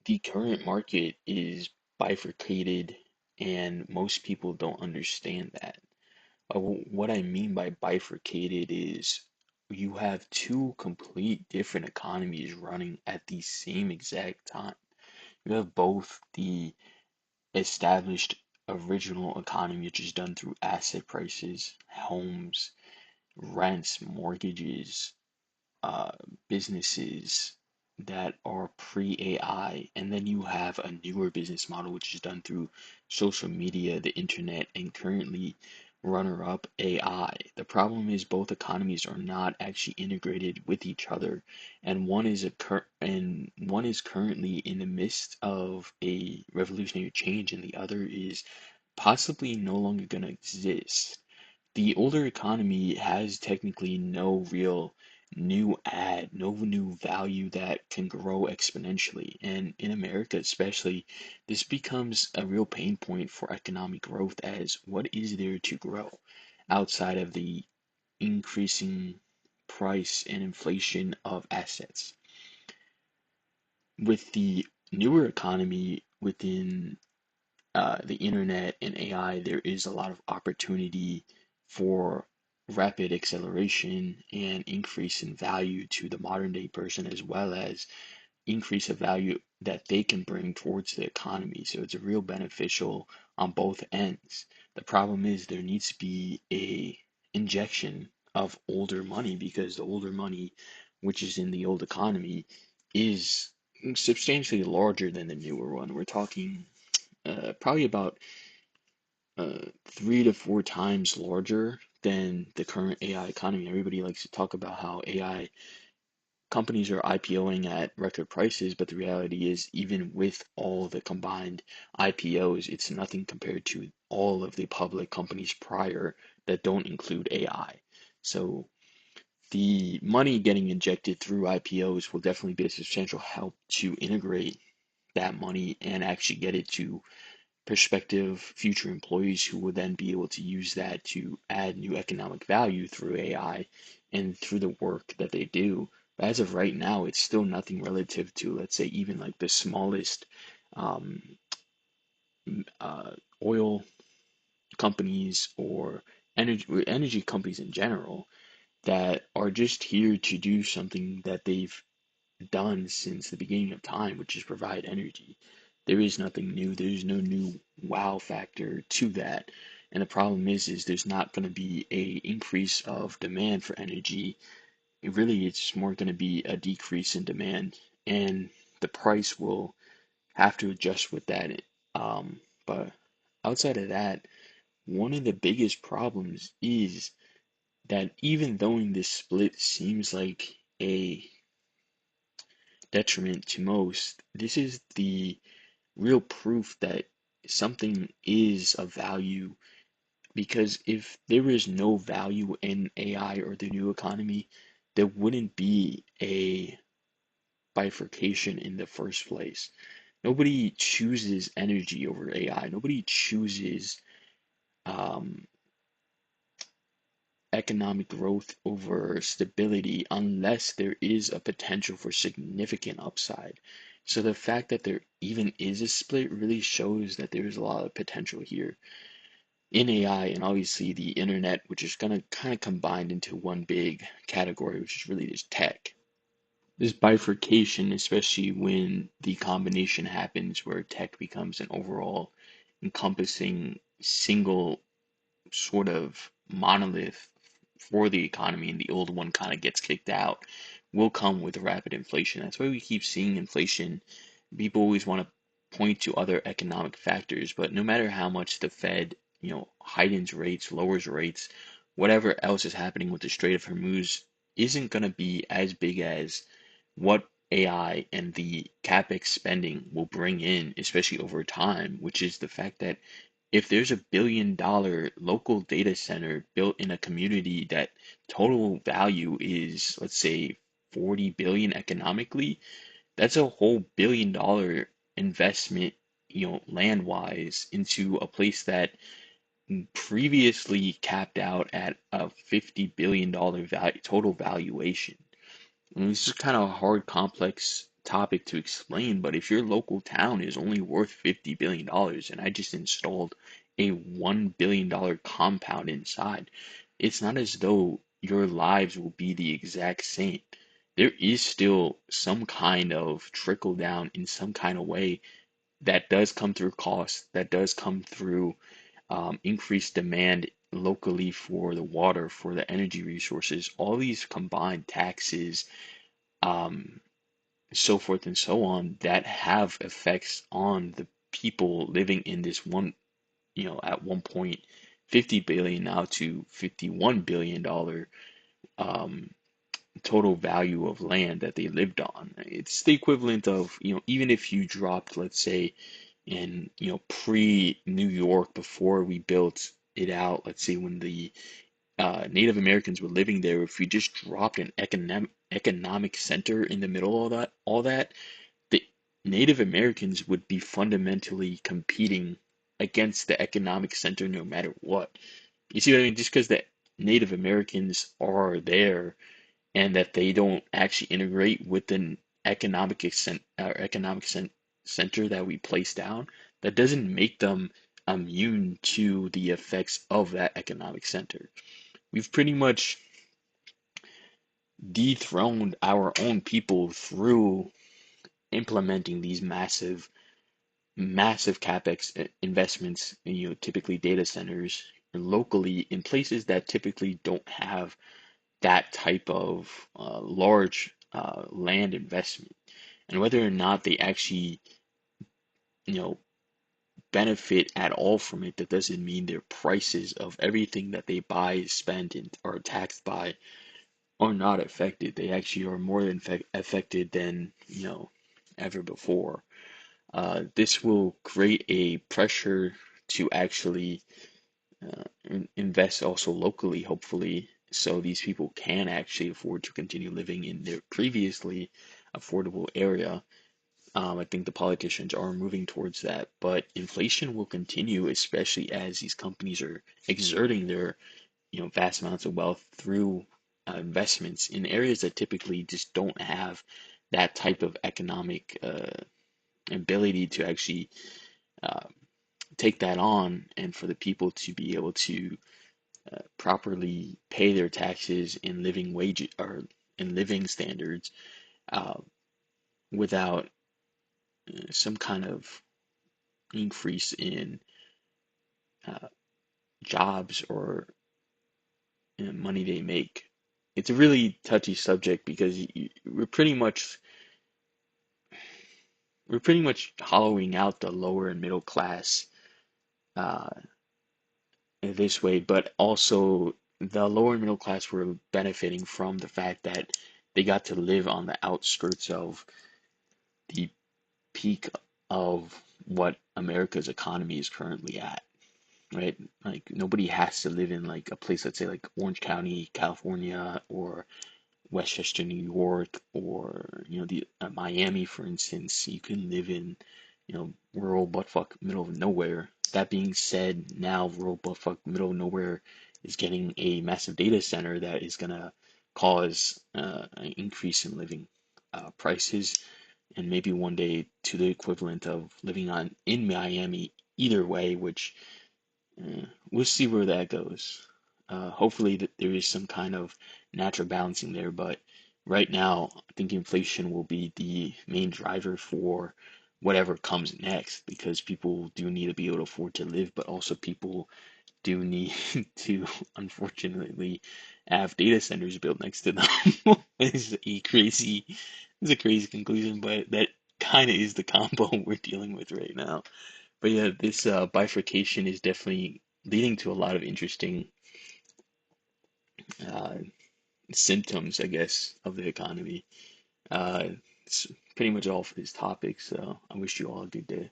The current market is bifurcated, and most people don't understand that. What I mean by bifurcated is you have two complete different economies running at the same exact time. You have both the established original economy, which is done through asset prices, homes, rents, mortgages, uh, businesses that are pre-AI, and then you have a newer business model which is done through social media, the internet, and currently runner-up AI. The problem is both economies are not actually integrated with each other, and one is currently in the midst of a revolutionary change, and the other is possibly no longer going to exist. The older economy has technically no real no new value that can grow exponentially. And in America, especially, this becomes a real pain point for economic growth as what is there to grow outside of the increasing price and inflation of assets? With the newer economy within the internet and AI, there is a lot of opportunity for rapid acceleration and increase in value to the modern day person, as well as increase of value that they can bring towards the economy. So it's a real beneficial on both ends. The problem is there needs to be a injection of older money because the older money, which is in the old economy, is substantially larger than the newer one. We're talking probably about 3 to 4 times larger than the current AI economy. Everybody likes to talk about how AI companies are IPOing at record prices, but the reality is, even with all the combined IPOs, it's nothing compared to all of the public companies prior that don't include AI. So the money getting injected through IPOs will definitely be a substantial help to integrate that money and actually get it to prospective future employees who would then be able to use that to add new economic value through AI and through the work that they do. But as of right now, it's still nothing relative to, let's say, even like the smallest um, uh, oil companies or energy companies in general that are just here to do something that they've done since the beginning of time, which is provide energy. There is nothing new. There's no new wow factor to that. And the problem is there's not going to be a increase of demand for energy. It's more going to be a decrease in demand, and the price will have to adjust with that. But outside of that, one of the biggest problems is that even though this split seems like a detriment to most, this is the real proof that something is of value. Because if there is no value in AI or the new economy, there wouldn't be a bifurcation in the first place. Nobody chooses energy over AI. Nobody chooses um, economic growth over stability unless there is a potential for significant upside. So the fact that there even is a split really shows that there is a lot of potential here in AI and obviously the internet, which is going to kind of combine into one big category, which is really just tech. This bifurcation, especially when the combination happens where tech becomes an overall encompassing single sort of monolith for the economy and the old one kind of gets kicked out, will come with rapid inflation. That's why we keep seeing inflation. People always want to point to other economic factors, but no matter how much the Fed, heightens rates, lowers rates, whatever else is happening with the Strait of Hormuz isn't going to be as big as what AI and the capex spending will bring in, especially over time, which is the fact that if there's $1 billion local data center built in a community that total value is, let's say, 40 billion economically, that's a whole $1 billion investment, land wise into a place that previously capped out at a $50 billion total valuation. And this is kind of hard, complex topic to explain, but if your local town is only worth $50 billion and I just installed a $1 billion compound inside, it's not as though your lives will be the exact same. There is still some kind of trickle down in some kind of way that does come through cost, that does come through increased demand locally for the water, for the energy resources, all these combined taxes, um, so forth and so on, that have effects on the people living in this one, at one point, 50 billion now to $51 billion um, total value of land that they lived on. It's the equivalent of, even if you dropped, let's say, in, pre New York, before we built it out, let's say when the Native Americans were living there, if we just dropped an economic center in the middle of all that, the Native Americans would be fundamentally competing against the economic center no matter what. You see what I mean? Just because the Native Americans are there and that they don't actually integrate with an center that we place down, that doesn't make them immune to the effects of that economic center. We've pretty much dethroned our own people through implementing these massive capex investments, typically data centers locally in places that typically don't have that type of large land investment. And whether or not they actually, you know, benefit at all from it, that doesn't mean their prices of everything that they buy, spend, and are taxed by are not affected. They actually are more affected than, ever before. This will create a pressure to actually invest also locally, hopefully, so these people can actually afford to continue living in their previously affordable area. I think the politicians are moving towards that, but inflation will continue, especially as these companies are exerting their, vast amounts of wealth through investments in areas that typically just don't have that type of economic ability to actually uh, take that on, and for the people to be able to properly pay their taxes and living wages or in living standards uh, without some kind of increase in uh, jobs or money they make. It's a really touchy subject because we're pretty much hollowing out the lower and middle class uh, in this way, but also the lower and middle class were benefiting from the fact that they got to live on the outskirts of the peak of what America's economy is currently at, right? Like nobody has to live in like a place, let's say like Orange County, California, or Westchester, New York, or the Miami, for instance. You can live in, rural buttfuck middle of nowhere. That being said, now rural buttfuck middle of nowhere is getting a massive data center that is gonna cause an increase in living prices, and maybe one day to the equivalent of living on in Miami. Either way, which we'll see where that goes. Hopefully that there is some kind of natural balancing there, but right now I think inflation will be the main driver for whatever comes next, because people do need to be able to afford to live, but also people do need to, unfortunately, have data centers built next to them. It's a crazy conclusion, but that kind of is the combo we're dealing with right now. But yeah, this bifurcation is definitely leading to a lot of interesting uh, symptoms, I guess, of the economy. It's pretty much all for this topic, so I wish you all a good day.